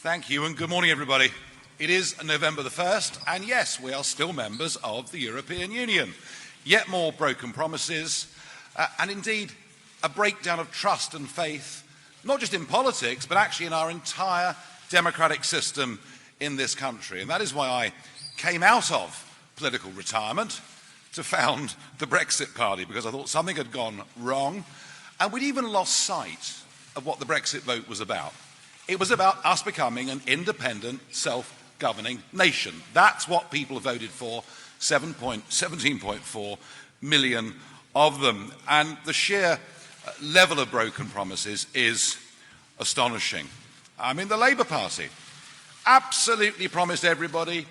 Thank you, and good morning, everybody. It is November the 1st, and yes, we are still members of the European Union. Yet more broken promises, and indeed a breakdown of trust and faith, not just in politics, but actually in our entire democratic system in this country. And that is why I came out of political retirement to found the Brexit Party, because I thought something had gone wrong, and we'd even lost sight of what the Brexit vote was about. It was about us becoming an independent, self-governing nation. That's what people voted for, 17.4 million of them. And the sheer level of broken promises is astonishing. I mean, the Labour Party absolutely promised everybody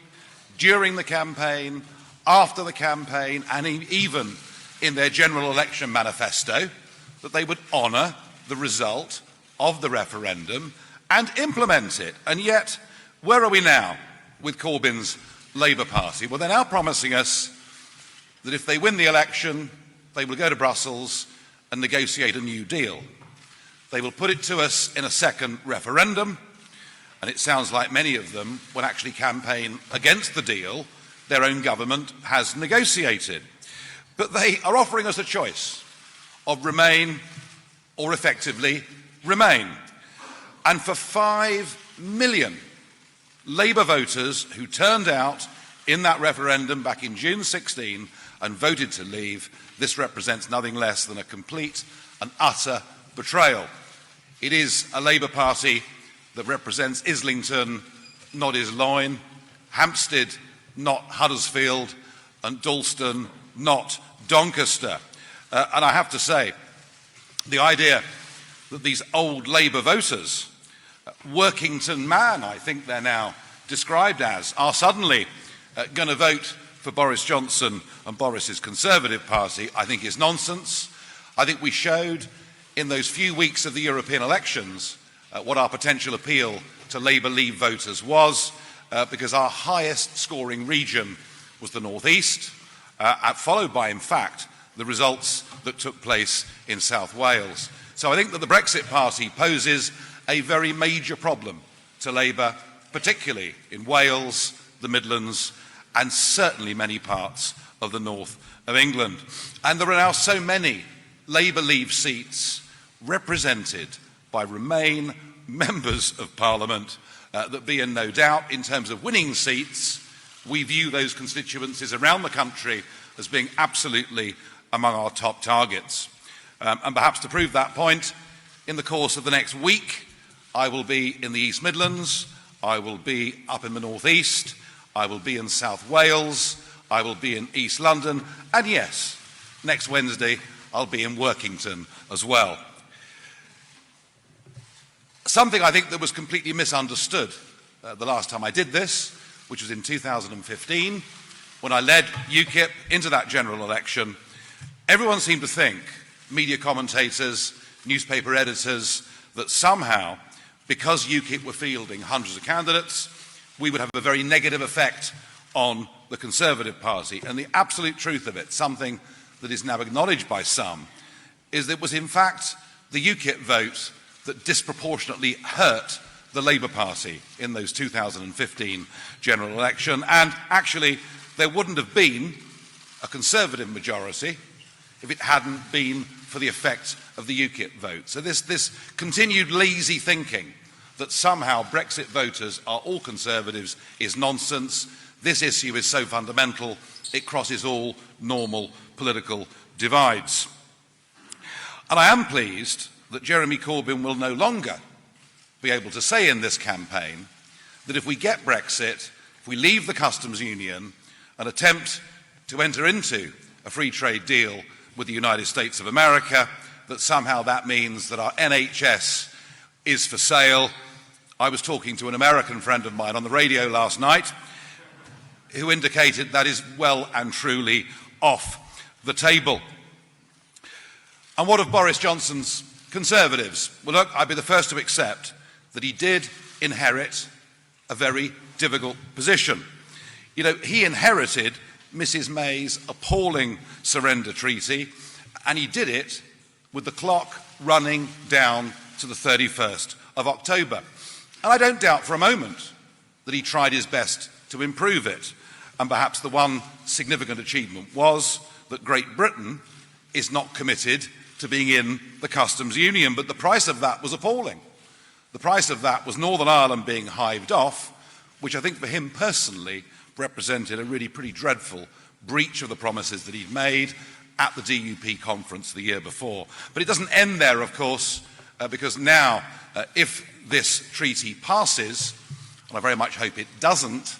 during the campaign, after the campaign, and even in their general election manifesto that they would honour the result of the referendum and implement it. And yet, where are we now with Corbyn's Labour Party? Well, they're now promising us that if they win the election, they will go to Brussels and negotiate a new deal. They will put it to us in a second referendum, and it sounds like many of them will actually campaign against the deal their own government has negotiated. But they are offering us a choice of remain or effectively remain. And for 5 million Labour voters who turned out in that referendum back in June 16 and voted to leave, this represents nothing less than a complete and utter betrayal. It is a Labour Party that represents Islington, not Isloin, Hampstead, not Huddersfield, and Dalston, not Doncaster. And I have to say, the idea that these old Labour voters, Workington man, I think they're now described as, are suddenly going to vote for Boris Johnson and Boris's Conservative Party, I think is nonsense. I think we showed in those few weeks of the European elections what our potential appeal to Labour Leave voters was, because our highest scoring region was the North East, followed by, in fact, the results that took place in South Wales. So I think that the Brexit Party poses a very major problem to Labour, particularly in Wales, the Midlands, and certainly many parts of the north of England. And there are now so many Labour Leave seats represented by Remain members of Parliament that be in no doubt, in terms of winning seats, we view those constituencies around the country as being absolutely among our top targets. And perhaps to prove that point, in the course of the next week, I will be in the East Midlands, I will be up in the North East, I will be in South Wales, I will be in East London, and yes, next Wednesday I'll be in Workington as well. Something I think that was completely misunderstood the last time I did this, which was in 2015, when I led UKIP into that general election. Everyone seemed to think, media commentators, newspaper editors, that somehow, because UKIP were fielding hundreds of candidates, we would have a very negative effect on the Conservative Party. And the absolute truth of it, something that is now acknowledged by some, is that it was in fact the UKIP vote that disproportionately hurt the Labour Party in those 2015 general election. And actually, there wouldn't have been a Conservative majority if it hadn't been for the effect of the UKIP vote. So this continued lazy thinking that somehow Brexit voters are all Conservatives is nonsense. This issue is so fundamental, it crosses all normal political divides. And I am pleased that Jeremy Corbyn will no longer be able to say in this campaign that if we get Brexit, if we leave the customs union and attempt to enter into a free trade deal with the United States of America, that somehow that means that our NHS is for sale. I was talking to an American friend of mine on the radio last night who indicated that is well and truly off the table. And what of Boris Johnson's Conservatives? Well, look, I'd be the first to accept that he did inherit a very difficult position. You know, he inherited Mrs. May's appalling surrender treaty, and he did it with the clock running down to the 31st of October. And I don't doubt for a moment that he tried his best to improve it. And perhaps the one significant achievement was that Great Britain is not committed to being in the customs union. But the price of that was appalling. The price of that was Northern Ireland being hived off, which I think for him personally represented a really pretty dreadful breach of the promises that he'd made at the DUP conference the year before. But it doesn't end there, of course, because now, if this treaty passes, and I very much hope it doesn't,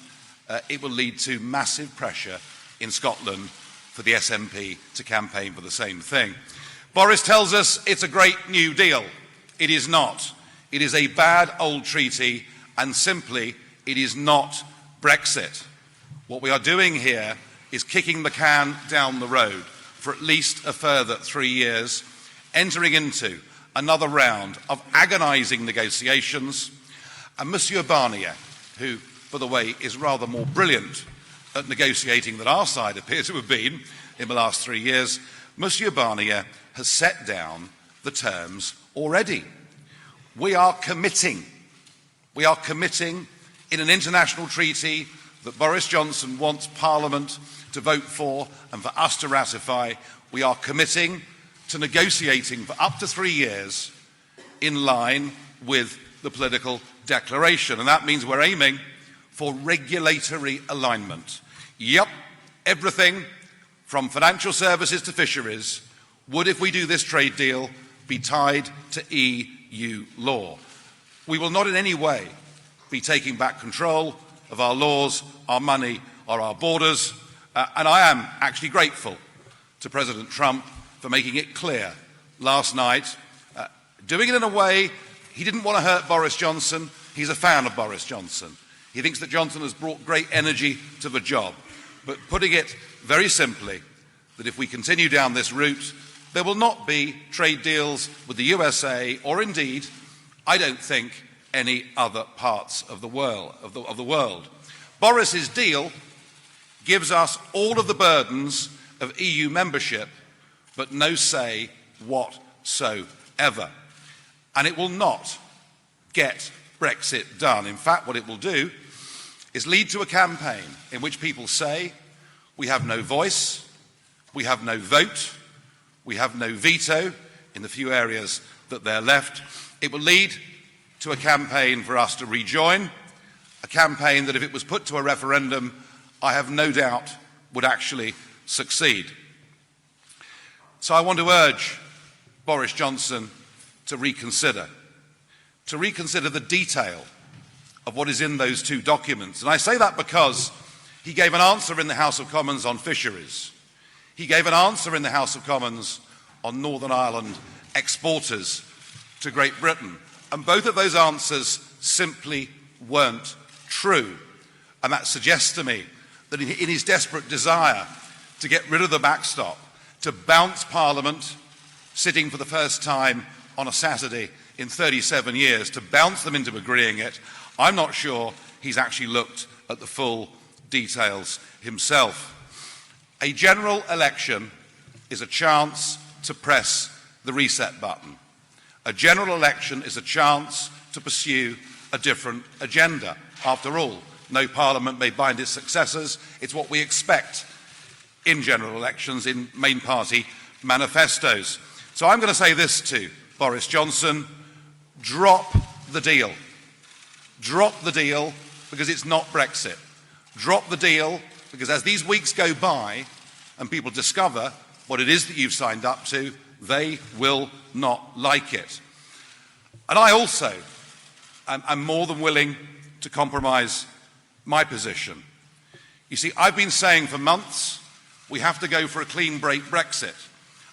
it will lead to massive pressure in Scotland for the SNP to campaign for the same thing. Boris tells us it's a great new deal. It is not. It is a bad old treaty, and simply, it is not Brexit. What we are doing here is kicking the can down the road for at least a further 3 years, entering into another round of agonising negotiations. And Monsieur Barnier, who, by the way, is rather more brilliant at negotiating than our side appears to have been in the last 3 years, Monsieur Barnier has set down the terms already. We are committing in an international treaty that Boris Johnson wants Parliament to vote for and for us to ratify. We are committing to negotiating for up to 3 years in line with the political declaration. And that means we're aiming for regulatory alignment. Yep, everything from financial services to fisheries would, if we do this trade deal, be tied to EU law. We will not in any way be taking back control of our laws, our money, or our borders. And I am actually grateful to President Trump for making it clear last night, doing it in a way he didn't want to hurt Boris Johnson. He's a fan of Boris Johnson. He thinks that Johnson has brought great energy to the job. But putting it very simply, that if we continue down this route, there will not be trade deals with the USA, or indeed, I don't think, any other parts of the world. Boris's deal gives us all of the burdens of EU membership, but no say whatsoever. And it will not get Brexit done. In fact, what it will do is lead to a campaign in which people say, we have no voice, we have no vote, we have no veto in the few areas that they're left. It will lead to a campaign for us to rejoin, a campaign that, if it was put to a referendum, I have no doubt would actually succeed. So I want to urge Boris Johnson to reconsider the detail of what is in those two documents. And I say that because he gave an answer in the House of Commons on fisheries. He gave an answer in the House of Commons on Northern Ireland exporters to Great Britain. And both of those answers simply weren't true. And that suggests to me that in his desperate desire to get rid of the backstop, to bounce Parliament, sitting for the first time on a Saturday in 37 years, to bounce them into agreeing it, I'm not sure he's actually looked at the full details himself. A general election is a chance to press the reset button. A general election is a chance to pursue a different agenda. After all, no parliament may bind its successors. It's what we expect in general elections, in main party manifestos. So I'm going to say this to Boris Johnson: drop the deal. Drop the deal, because it's not Brexit. Drop the deal, because as these weeks go by and people discover what it is that you've signed up to, they will not like it. And I also am more than willing to compromise my position. You see, I've been saying for months we have to go for a clean break Brexit.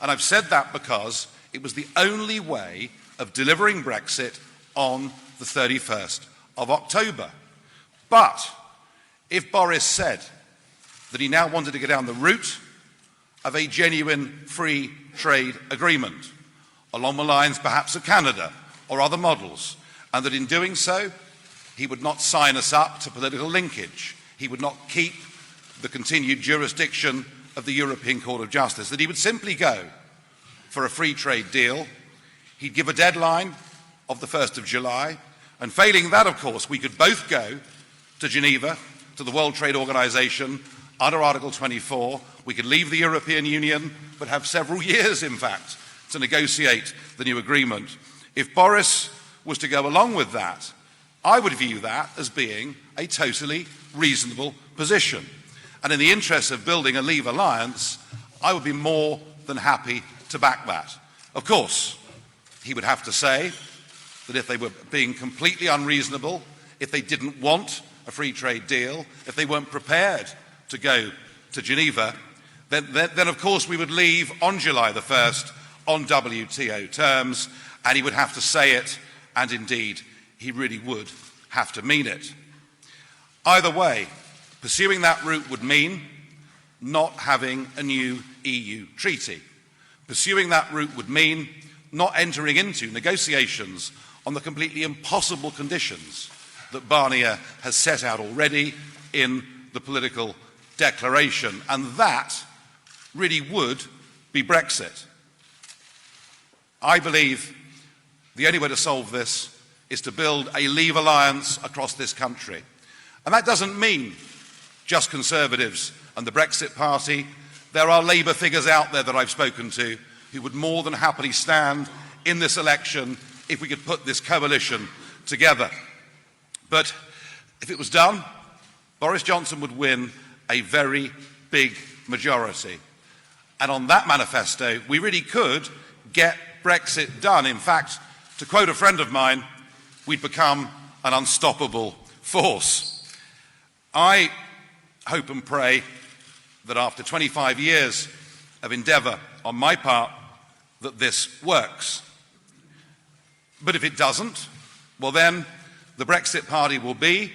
And I've said that because it was the only way of delivering Brexit on the 31st of October. But if Boris said that he now wanted to go down the route of a genuine free trade agreement, along the lines perhaps of Canada or other models, and that in doing so he would not sign us up to political linkage, he would not keep the continued jurisdiction of the European Court of Justice, that he would simply go for a free trade deal, he'd give a deadline of the 1st of July, And failing that, of course, we could both go to Geneva, to the World Trade Organization, under Article 24. We could leave the European Union, but have several years, in fact, to negotiate the new agreement. If Boris was to go along with that, I would view that as being a totally reasonable position. And in the interest of building a Leave alliance, I would be more than happy to back that. Of course, he would have to say that if they were being completely unreasonable, if they didn't want a free trade deal, if they weren't prepared to go to Geneva, then of course we would leave on July the 1st on WTO terms, and he would have to say it, and indeed he really would have to mean it. Either way, pursuing that route would mean not having a new EU treaty. Pursuing that route would mean not entering into negotiations on the completely impossible conditions that Barnier has set out already in the political declaration, and that really would be Brexit. I believe the only way to solve this is to build a Leave alliance across this country. And that doesn't mean just Conservatives and the Brexit Party. There are Labour figures out there that I've spoken to who would more than happily stand in this election if we could put this coalition together. But if it was done, Boris Johnson would win a very big majority. And on that manifesto, we really could get Brexit done. In fact, to quote a friend of mine, we'd become an unstoppable force. I hope and pray that after 25 years of endeavour on my part, that this works. But if it doesn't, well then, the Brexit Party will be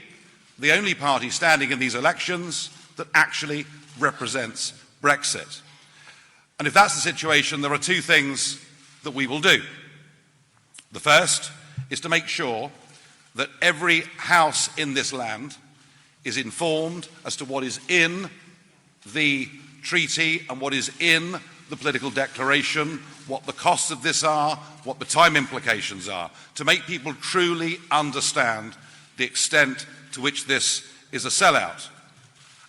the only party standing in these elections that actually represents Brexit. And if that's the situation, there are two things that we will do. The first is to make sure that every house in this land is informed as to what is in the treaty and what is in the political declaration, what the costs of this are, what the time implications are, to make people truly understand the extent to which this is a sellout.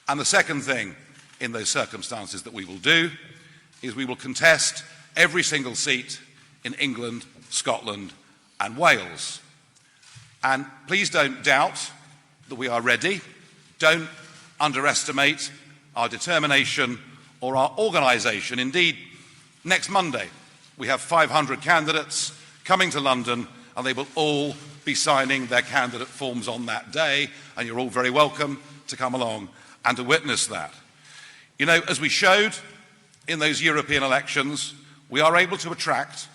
And the second thing in those circumstances that we will do is we will contest every single seat in England, Scotland and Wales. And please don't doubt that we are ready. Don't underestimate our determination or our organisation. Indeed, next Monday we have 500 candidates coming to London, and they will all be signing their candidate forms on that day, and you're all very welcome to come along and to witness that. You know, as we showed in those European elections, we are able to attract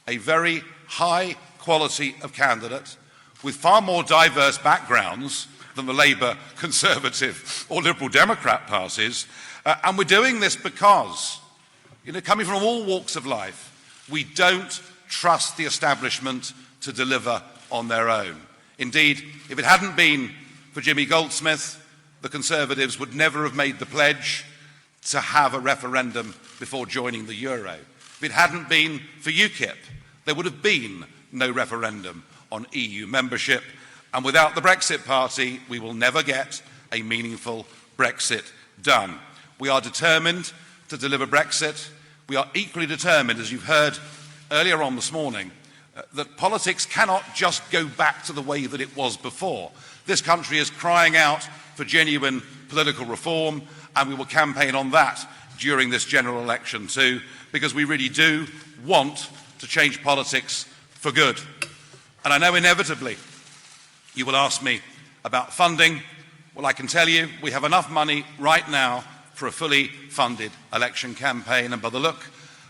a very high quality of candidate with far more diverse backgrounds than the Labour, Conservative or Liberal Democrat parties. And we're doing this because, you know, coming from all walks of life, we don't trust the establishment to deliver on their own. Indeed, if it hadn't been for Jimmy Goldsmith, the Conservatives would never have made the pledge to have a referendum before joining the euro. If it hadn't been for UKIP, there would have been no referendum on EU membership. And without the Brexit Party, we will never get a meaningful Brexit done. We are determined to deliver Brexit. We are equally determined, as you've heard earlier on this morning, that politics cannot just go back to the way that it was before. This country is crying out for genuine political reform, and we will campaign on that during this general election too, because we really do want to change politics for good. And I know inevitably you will ask me about funding. Well, I can tell you we have enough money right now for a fully funded election campaign, and by the look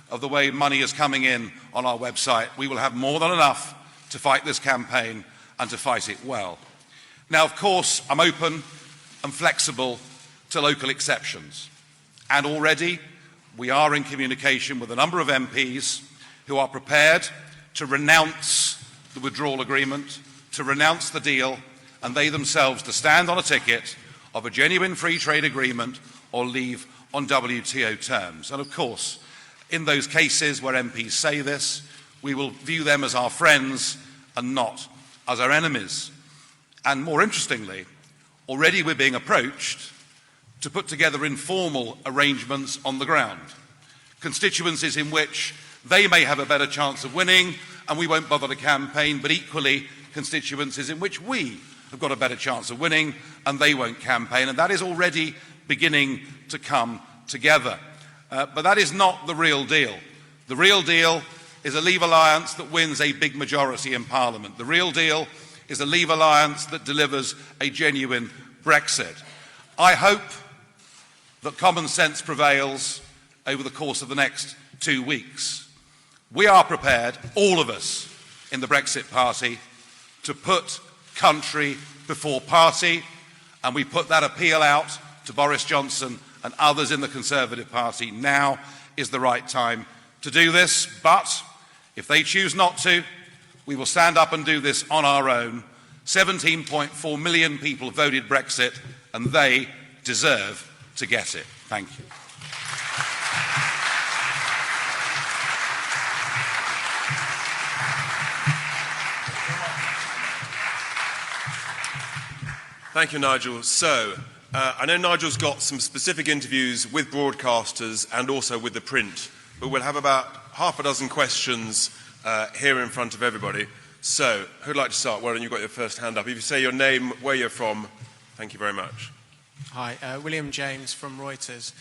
of the way money is coming in on our website, we will have more than enough to fight this campaign and to fight it well. Now, of course, I'm open and flexible to local exceptions, and already we are in communication with a number of MPs who are prepared to renounce the withdrawal agreement, to renounce the deal, and they themselves to stand on a ticket of a genuine free trade agreement or leave on WTO terms. And of course, in those cases where MPs say this, we will view them as our friends and not as our enemies. And more interestingly, already we're being approached to put together informal arrangements on the ground, constituencies in which they may have a better chance of winning and we won't bother to campaign, but equally constituencies in which we have got a better chance of winning and they won't campaign. And that is already beginning to come together. But that is not the real deal. The real deal is a Leave alliance that wins a big majority in Parliament. The real deal is a Leave alliance that delivers a genuine Brexit. I hope that common sense prevails over the course of the next 2 weeks. We are prepared, all of us in the Brexit Party, to put country before party, and we put that appeal out to Boris Johnson and others in the Conservative Party. Now is the right time to do this, but if they choose not to, we will stand up and do this on our own. 17.4 million people voted Brexit, and they deserve to get it. Thank you. Thank you, Nigel. So, I know Nigel's got some specific interviews with broadcasters and also with the print, but we'll have about half a dozen questions here in front of everybody. So, who'd like to start? Well, you've got your first hand up. If you say your name, where you're from, thank you very much. Hi, William James from Reuters.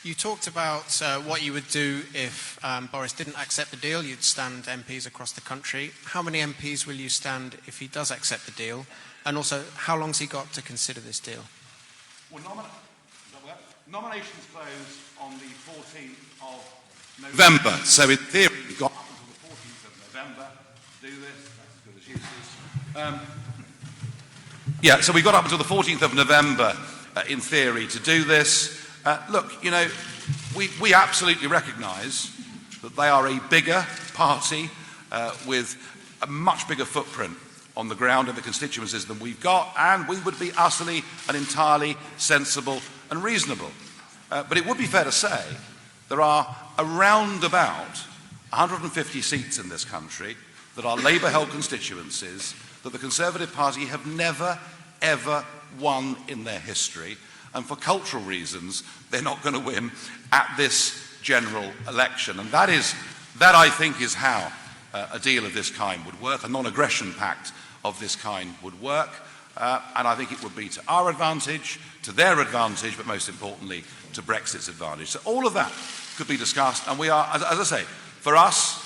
You talked about what you would do if Boris didn't accept the deal. You'd stand MPs across the country. How many MPs will you stand if he does accept the deal? And also, how long's he got to consider this deal? Well, nominations close on the 14th of November. So in theory, we've got up until the 14th of November to do this. That's as good as useless. So we've got up until the 14th of November, in theory, to do this. Look, you know, we absolutely recognise that they are a bigger party with a much bigger footprint on the ground in the constituencies than we've got, and we would be utterly and entirely sensible and reasonable. But it would be fair to say there are around about 150 seats in this country that are Labour-held constituencies that the Conservative Party have never, ever won in their history, and for cultural reasons they're not going to win at this general election. And that, I think, is how a deal of this kind would work, a non-aggression pact of this kind would work, and I think it would be to our advantage, to their advantage, but most importantly to Brexit's advantage. So all of that could be discussed, and we are, as I say, for us,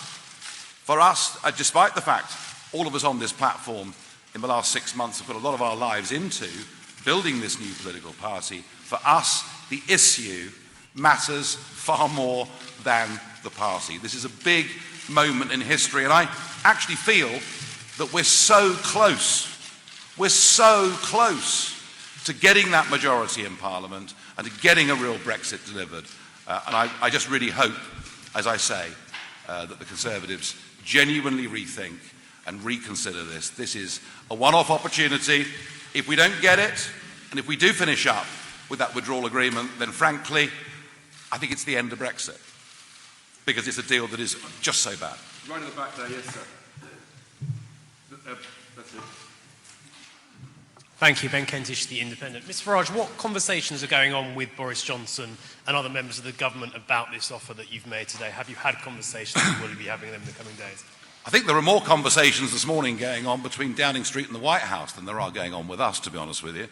despite the fact all of us on this platform in the last 6 months have put a lot of our lives into building this new political party, for us the issue matters far more than the party. This is a big moment in history, and I actually feel that we're so close to getting that majority in Parliament and to getting a real Brexit delivered. And I just really hope, as I say, that the Conservatives genuinely rethink and reconsider this. This is a one-off opportunity. If we don't get it, and if we do finish up with that withdrawal agreement, then frankly, I think it's the end of Brexit, because it's a deal that is just so bad. Right at the back there, yes, sir. That's it. Thank you, Ben Kentish, The Independent. Mr Farage, what conversations are going on with Boris Johnson and other members of the government about this offer that you've made today? Have you had conversations, and will you be having them in the coming days? I think there are more conversations this morning going on between Downing Street and the White House than there are going on with us, to be honest with you.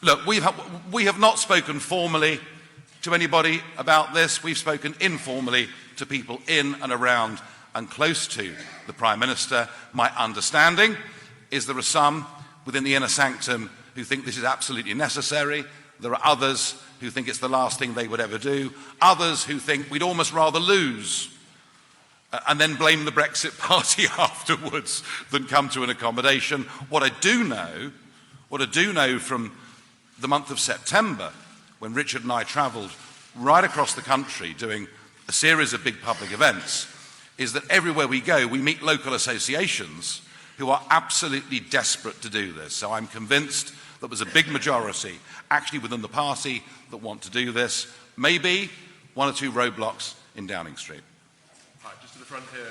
Look, we have not spoken formally to anybody about this. We've spoken informally to people in and around and close to the Prime Minister. My understanding is there are some within the inner sanctum who think this is absolutely necessary. There are others who think it's the last thing they would ever do. Others who think we'd almost rather lose and then blame the Brexit Party afterwards than come to an accommodation. What I do know from the month of September, when Richard and I travelled right across the country doing a series of big public events, is that everywhere we go, we meet local associations who are absolutely desperate to do this. So I'm convinced that there's a big majority, actually within the party, that want to do this. Maybe one or two roadblocks in Downing Street. Right, just to the front here.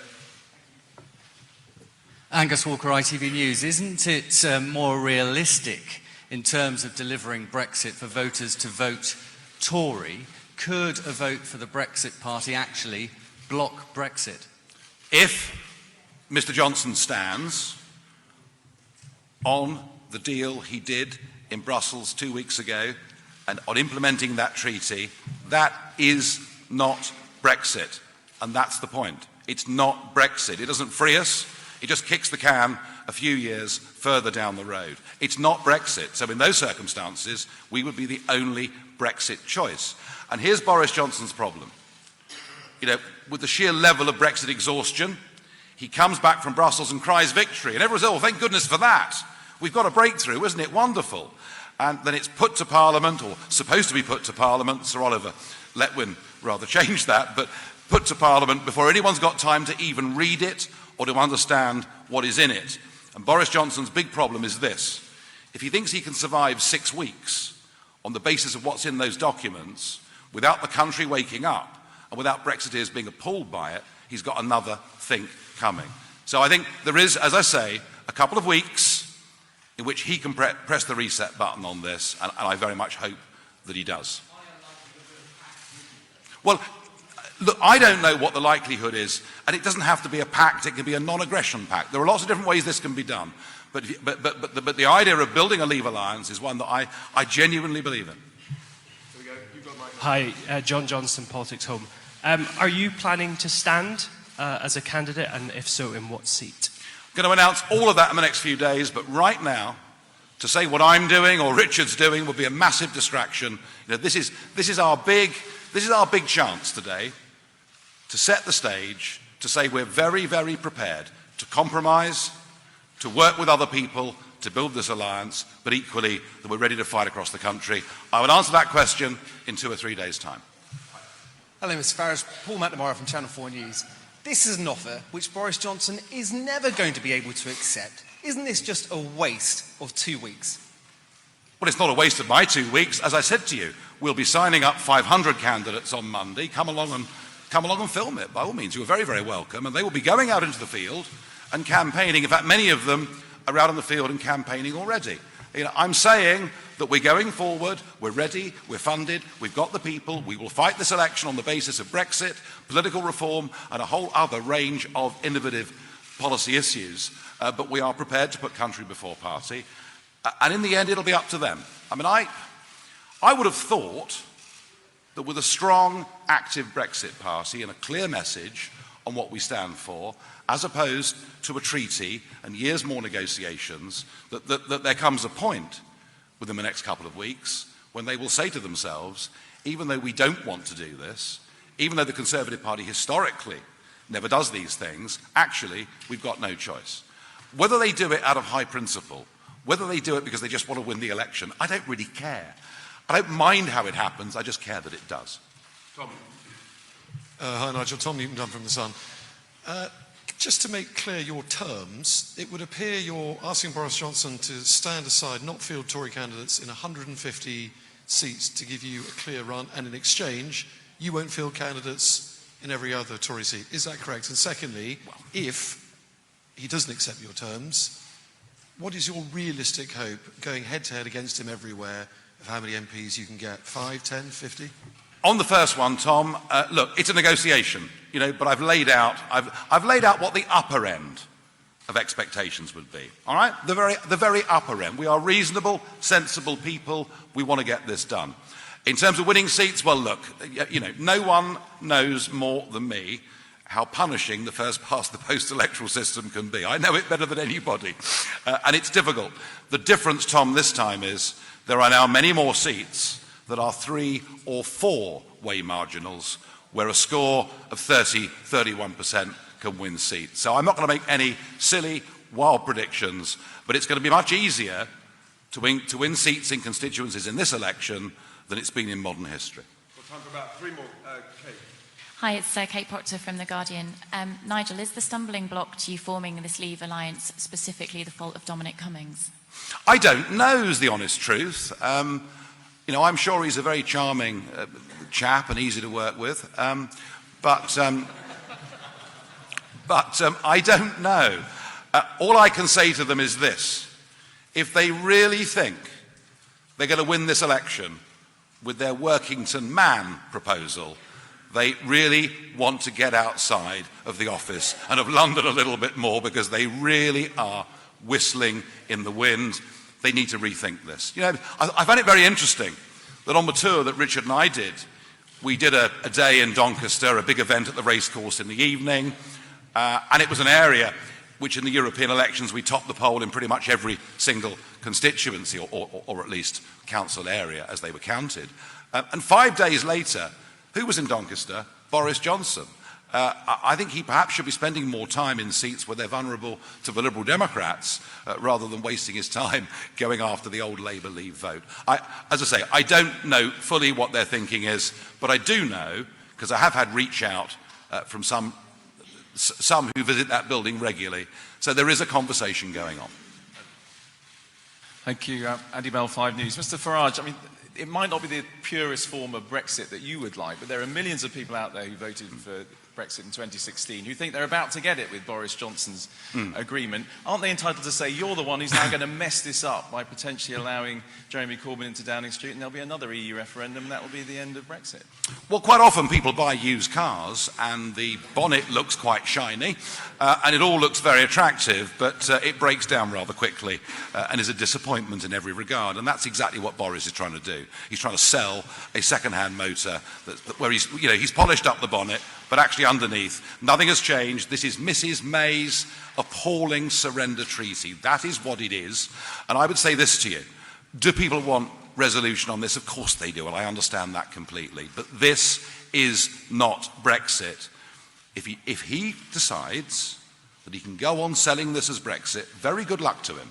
Angus Walker, ITV News. Isn't it more realistic in terms of delivering Brexit for voters to vote Tory? Could a vote for the Brexit Party actually block Brexit? If Mr. Johnson stands on the deal he did in Brussels 2 weeks ago and on implementing that treaty, that is not Brexit. And that's the point. It's not Brexit. It doesn't free us. It just kicks the can a few years further down the road. It's not Brexit. So in those circumstances, we would be the only Brexit choice. And here's Boris Johnson's problem. You know, with the sheer level of Brexit exhaustion, he comes back from Brussels and cries victory. And everyone says, oh, thank goodness for that. We've got a breakthrough, isn't it wonderful? And then it's put to Parliament, or supposed to be put to Parliament. Sir Oliver Letwin rather changed that, but put to Parliament before anyone's got time to even read it or to understand what is in it. And Boris Johnson's big problem is this. If he thinks he can survive 6 weeks on the basis of what's in those documents, without the country waking up and without Brexiteers being appalled by it, he's got another think coming. So I think there is, as I say, a couple of weeks in which he can press the reset button on this, and I very much hope that he does. Well, look, I don't know what the likelihood is, and it doesn't have to be a pact, it can be a non-aggression pact. There are lots of different ways this can be done, but the idea of building a Leave alliance is one that I genuinely believe in. Hi, John Johnson, Politics Home. Are you planning to stand as a candidate, and if so, in what seat? I'm going to announce all of that in the next few days, but right now, to say what I'm doing or Richard's doing would be a massive distraction. You know, this is our big chance today to set the stage, to say we're very, very prepared to compromise, to work with other people, to build this alliance, but equally that we're ready to fight across the country. I will answer that question in 2 or 3 days' time. Hello, Mr. Farage. Paul McNamara from Channel 4 News. This is an offer which Boris Johnson is never going to be able to accept. Isn't this just a waste of 2 weeks? Well, it's not a waste of my 2 weeks. As I said to you, we'll be signing up 500 candidates on Monday. Come along and film it, by all means. You're very, very welcome. And they will be going out into the field and campaigning. In fact, many of them are out in the field and campaigning already. You know, I'm saying that we're going forward, we're ready, we're funded, we've got the people, we will fight this election on the basis of Brexit, political reform, and a whole other range of innovative policy issues. But we are prepared to put country before party. And in the end, it'll be up to them. I mean, I would have thought that with a strong, active Brexit party and a clear message on what we stand for, as opposed to a treaty and years more negotiations, that there comes a point within the next couple of weeks when they will say to themselves, even though we don't want to do this, even though the Conservative Party historically never does these things, actually, we've got no choice. Whether they do it out of high principle, whether they do it because they just want to win the election, I don't really care. I don't mind how it happens, I just care that it does. Tom. Hi Nigel, Tom Newton-Dunn from The Sun. Just to make clear your terms, it would appear you're asking Boris Johnson to stand aside, not field Tory candidates in 150 seats to give you a clear run, and in exchange, you won't field candidates in every other Tory seat. Is that correct? And secondly, if he doesn't accept your terms, what is your realistic hope going head-to-head against him everywhere of how many MPs you can get? 5, 10, 50? On the first one, Tom, look, it's a negotiation, you know, but I've laid out what the upper end of expectations would be. All right, the very upper end. We are reasonable, sensible people. We want to get this done. In terms of winning seats, well, look, you know, no one knows more than me how punishing the first past the post electoral system can be. I know it better than anybody, and it's difficult. The difference, Tom, this time is there are now many more seats that are 3 or 4 way marginals, where a score of 31% can win seats. So I'm not going to make any silly, wild predictions, but it's going to be much easier to win seats in constituencies in this election than it's been in modern history. We've got time for about 3 more. Kate. Hi, it's Kate Proctor from The Guardian. Nigel, is the stumbling block to you forming this Leave alliance specifically the fault of Dominic Cummings? I don't know is the honest truth. You know, I'm sure he's a very charming chap and easy to work with, but I don't know. All I can say to them is this. If they really think they're going to win this election with their Workington Man proposal, they really want to get outside of the office and of London a little bit more, because they really are whistling in the wind. They need to rethink this. You know, I find it very interesting that on the tour that Richard and I did, we did a day in Doncaster, a big event at the racecourse in the evening, and it was an area which in the European elections we topped the poll in pretty much every single constituency, or at least council area as they were counted. And 5 days later, who was in Doncaster? Boris Johnson. I think he perhaps should be spending more time in seats where they're vulnerable to the Liberal Democrats, rather than wasting his time going after the old Labour Leave vote. As I say, I don't know fully what their thinking is, but I do know, because I have had reach out from some who visit that building regularly, so there is a conversation going on. Thank you. Andy Bell, 5 News. Mr Farage, I mean, it might not be the purest form of Brexit that you would like, but there are millions of people out there who voted for Brexit in 2016 who think they're about to get it with Boris Johnson's agreement. Aren't they entitled to say, you're the one who's now going to mess this up by potentially allowing Jeremy Corbyn into Downing Street, and there'll be another EU referendum, and that will be the end of Brexit? Well, quite often people buy used cars and the bonnet looks quite shiny and it all looks very attractive, but it breaks down rather quickly and is a disappointment in every regard. And that's exactly what Boris is trying to do. He's trying to sell a second-hand motor where he's polished up the bonnet, but actually underneath, nothing has changed. This is Mrs. May's appalling surrender treaty. That is what it is. And I would say this to you. Do people want resolution on this? Of course they do, and I understand that completely. But this is not Brexit. If he decides that he can go on selling this as Brexit, very good luck to him.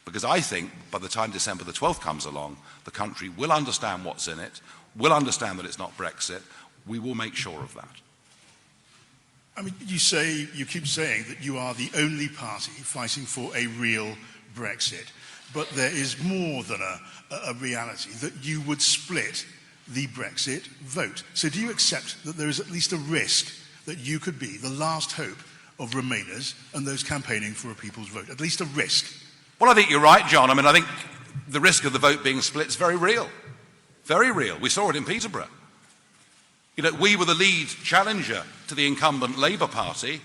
Because I think by the time December the 12th comes along, the country will understand what's in it, will understand that it's not Brexit. We will make sure of that. I mean, you keep saying that you are the only party fighting for a real Brexit, but there is more than a reality that you would split the Brexit vote. So do you accept that there is at least a risk that you could be the last hope of Remainers and those campaigning for a people's vote? At least a risk? Well, I think you're right, John. I mean, I think the risk of the vote being split is very real. Very real. We saw it in Peterborough. You know, we were the lead challenger to the incumbent Labour Party,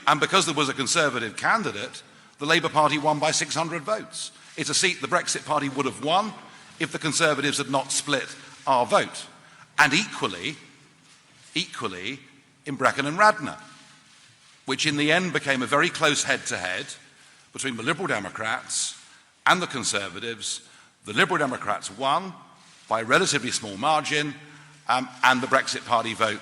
and because there was a Conservative candidate, the Labour Party won by 600 votes. It's a seat the Brexit Party would have won if the Conservatives had not split our vote. And equally, in Brecon and Radnor, which in the end became a very close head-to-head between the Liberal Democrats and the Conservatives. The Liberal Democrats won by a relatively small margin, and the Brexit Party vote,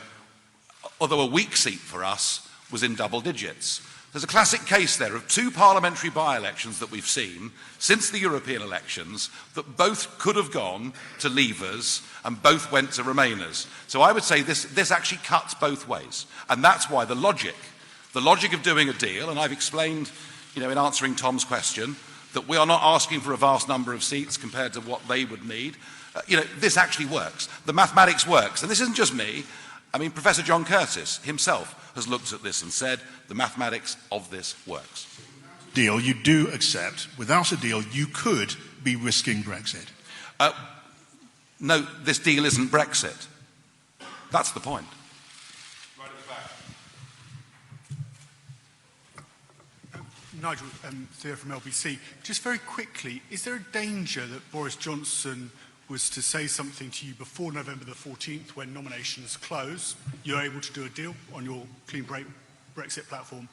although a weak seat for us, was in double digits. There's a classic case there of 2 parliamentary by-elections that we've seen since the European elections that both could have gone to Leavers and both went to Remainers. So I would say this actually cuts both ways. And that's why the logic of doing a deal, and I've explained, in answering Tom's question, that we are not asking for a vast number of seats compared to what they would need. This actually works. The mathematics works. And this isn't just me. I mean, Professor John Curtis himself has looked at this and said the mathematics of this works. Deal you do accept. Without a deal, you could be risking Brexit. No, this deal isn't Brexit. That's the point. Right at the back. Nigel, Theo from LBC. Just very quickly, is there a danger that Boris Johnson was to say something to you before November the 14th when nominations close, you're able to do a deal on your clean break Brexit platform,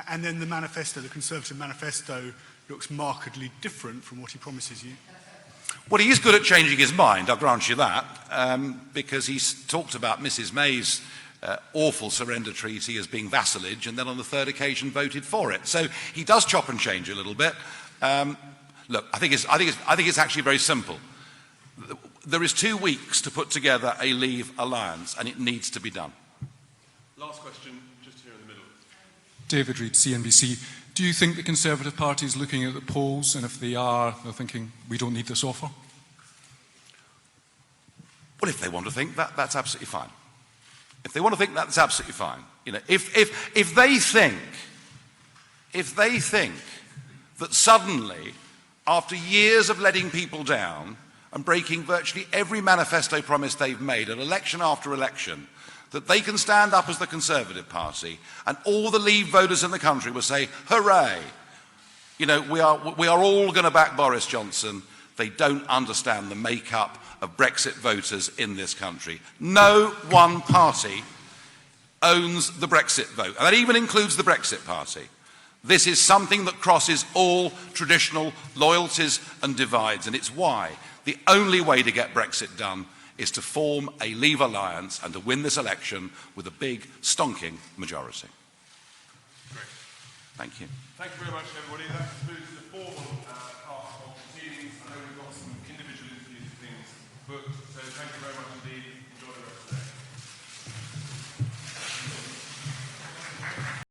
and then the manifesto, the Conservative manifesto, looks markedly different from what he promises you? Well, he is good at changing his mind, I'll grant you that, because he's talked about Mrs. May's awful surrender treaty as being vassalage, and then on the third occasion voted for it. So he does chop and change a little bit. Look, I think it's actually very simple. There is 2 weeks to put together a Leave alliance, and it needs to be done. Last question, just here in the middle. David Reid, CNBC. Do you think the Conservative Party is looking at the polls, and if they are, they're thinking, we don't need this offer? Well, if they want to think that, that's absolutely fine. If they want to think that, that's absolutely fine. If they think, if they think that suddenly, after years of letting people down and breaking virtually every manifesto promise they've made at election after election, that they can stand up as the Conservative Party and all the Leave voters in the country will say, hooray, you know, we are all going to back Boris Johnson. They don't understand the makeup of Brexit voters in this country. No one party owns the Brexit vote, and that even includes the Brexit Party. This is something that crosses all traditional loyalties and divides, and it's why the only way to get Brexit done is to form a Leave alliance and to win this election with a big, stonking majority. Great. Thank you. Thank you very much, everybody. That concludes the formal part of the proceedings. I know we've got some individual interviews and things booked, so thank you very much indeed. Enjoy the rest of the day.